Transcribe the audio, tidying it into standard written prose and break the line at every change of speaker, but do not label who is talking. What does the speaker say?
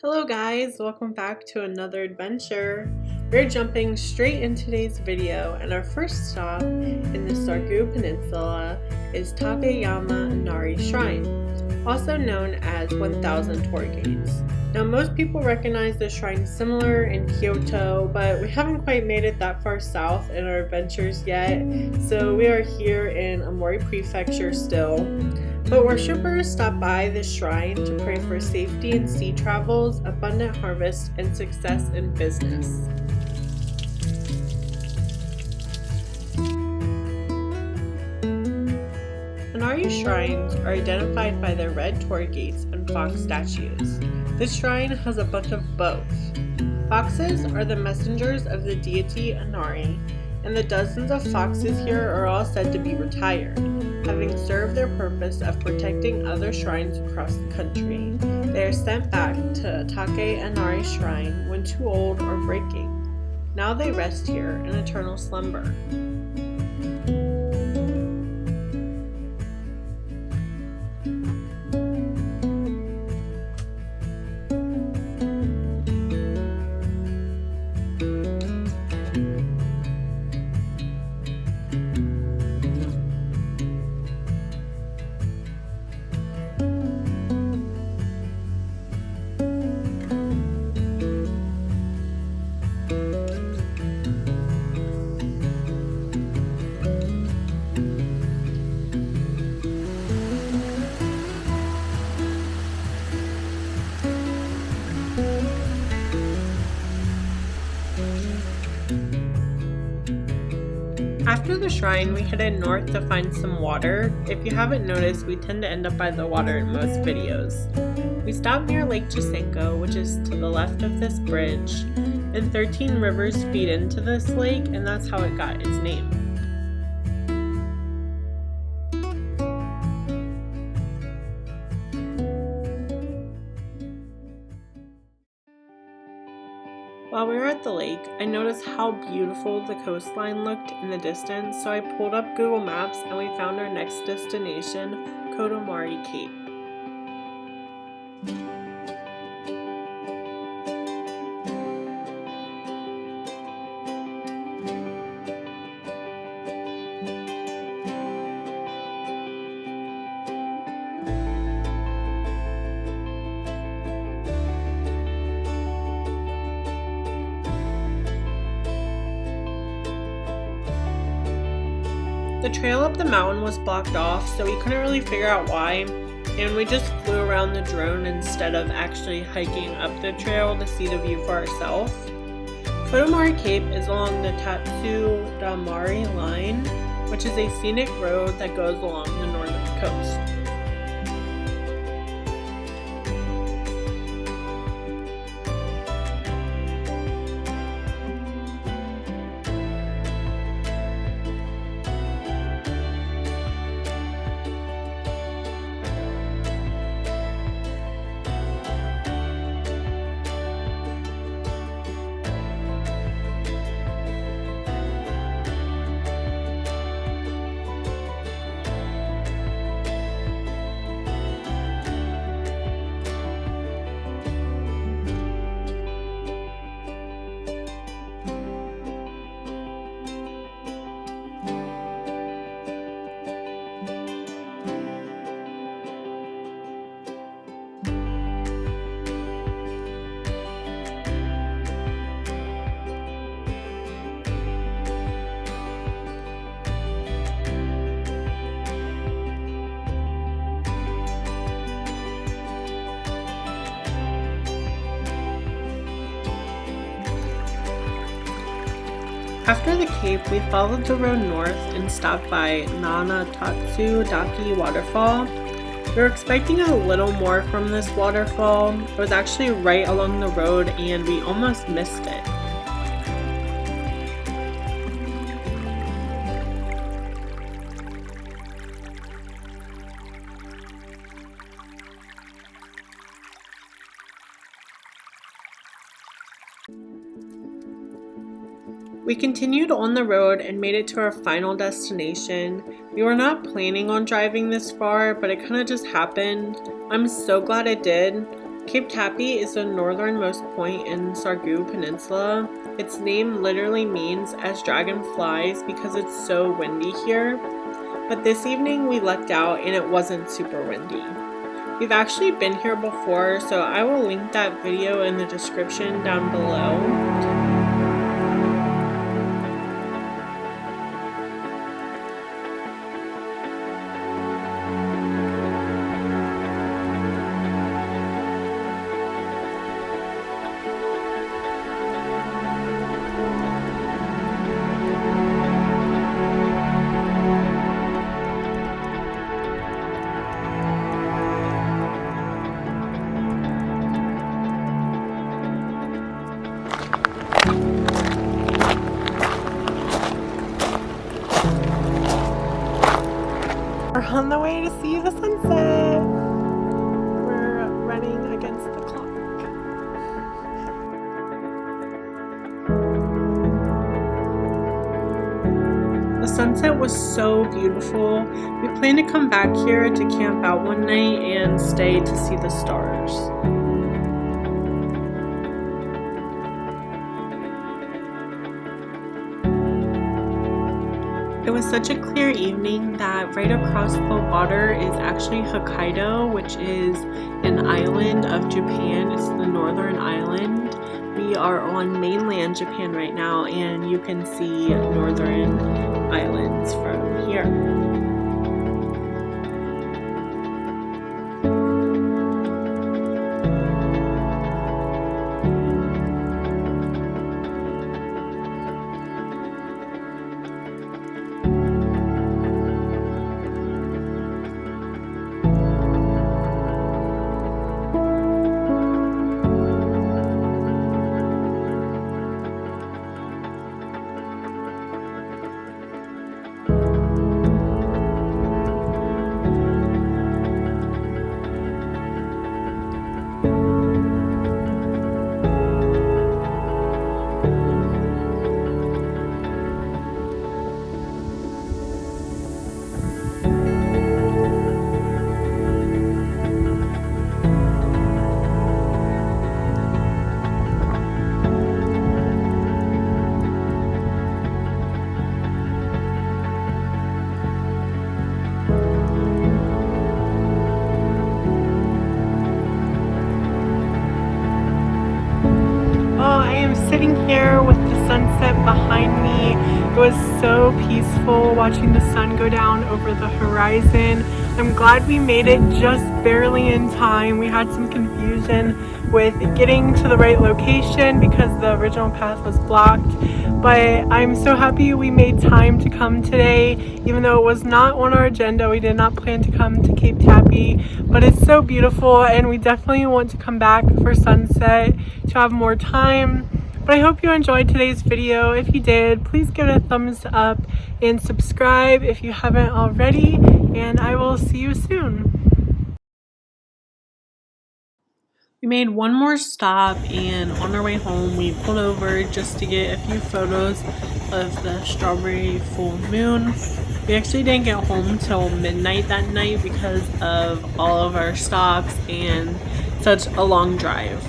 Hello guys, welcome back to another adventure. We're jumping straight into today's video, and our first stop in the Sargu Peninsula is Takayama Inari Shrine, also known as 1000 Torii Gates. Now most people recognize the shrine similar in Kyoto, but we haven't quite made it that far south in our adventures yet, so we are here in Aomori Prefecture still. But worshippers stop by this shrine to pray for safety in sea travels, abundant harvest, and success in business. Inari shrines are identified by their red torii gates and fox statues. This shrine has a bunch of both. Foxes are the messengers of the deity Inari, and the dozens of foxes here are all said to be retired, having served their purpose of protecting other shrines across the country. They are sent back to Takayama Inari Shrine when too old or breaking. Now they rest here in eternal slumber. After the shrine, we headed north to find some water. If you haven't noticed, we tend to end up by the water in most videos. We stopped near Lake Jusanko, which is to the left of this bridge, and 13 rivers feed into this lake, and that's how it got its name. While we were at the lake, I noticed how beautiful the coastline looked in the distance, so I pulled up Google Maps and we found our next destination, Kodomari Cape. The trail up the mountain was blocked off, so we couldn't really figure out why, and we just flew around the drone instead of actually hiking up the trail to see the view for ourselves. Kodomari Cape is along the Tatsudomari Line, which is a scenic road that goes along the northern coast. After the Cape, we followed the road north and stopped by Tatsudomari waterfall. We were expecting a little more from this waterfall. It was actually right along the road and we almost missed it. We continued on the road and made it to our final destination. We were not planning on driving this far, but it kind of just happened. I'm so glad it did. Cape Tappy is the northernmost point in Sargu Peninsula. Its name literally means as dragon flies because it's so windy here. But this evening we lucked out and it wasn't super windy. We've actually been here before, so I will link that video in the description down below. We're on the way to see the sunset. We're running against the clock. The sunset was so beautiful. We plan to come back here to camp out one night and stay to see the stars. It was such a clear evening that right across the water is actually Hokkaido, which is an island of Japan. It's the northern island. We are on mainland Japan right now, and you can see northern islands from here. Sitting here with the sunset behind me. It was so peaceful watching the sun go down over the horizon. I'm glad we made it just barely in time. We had some confusion with getting to the right location because the original path was blocked, but I'm so happy we made time to come today. Even though it was not on our agenda, we did not plan to come to Cape Tappy, but it's so beautiful and we definitely want to come back for sunset to have more time. But I hope you enjoyed today's video. If you did, please give it a thumbs up and subscribe if you haven't already, and I will see you soon. We made one more stop, and on our way home we pulled over just to get a few photos of the strawberry full moon. We actually didn't get home till midnight that night because of all of our stops and such a long drive.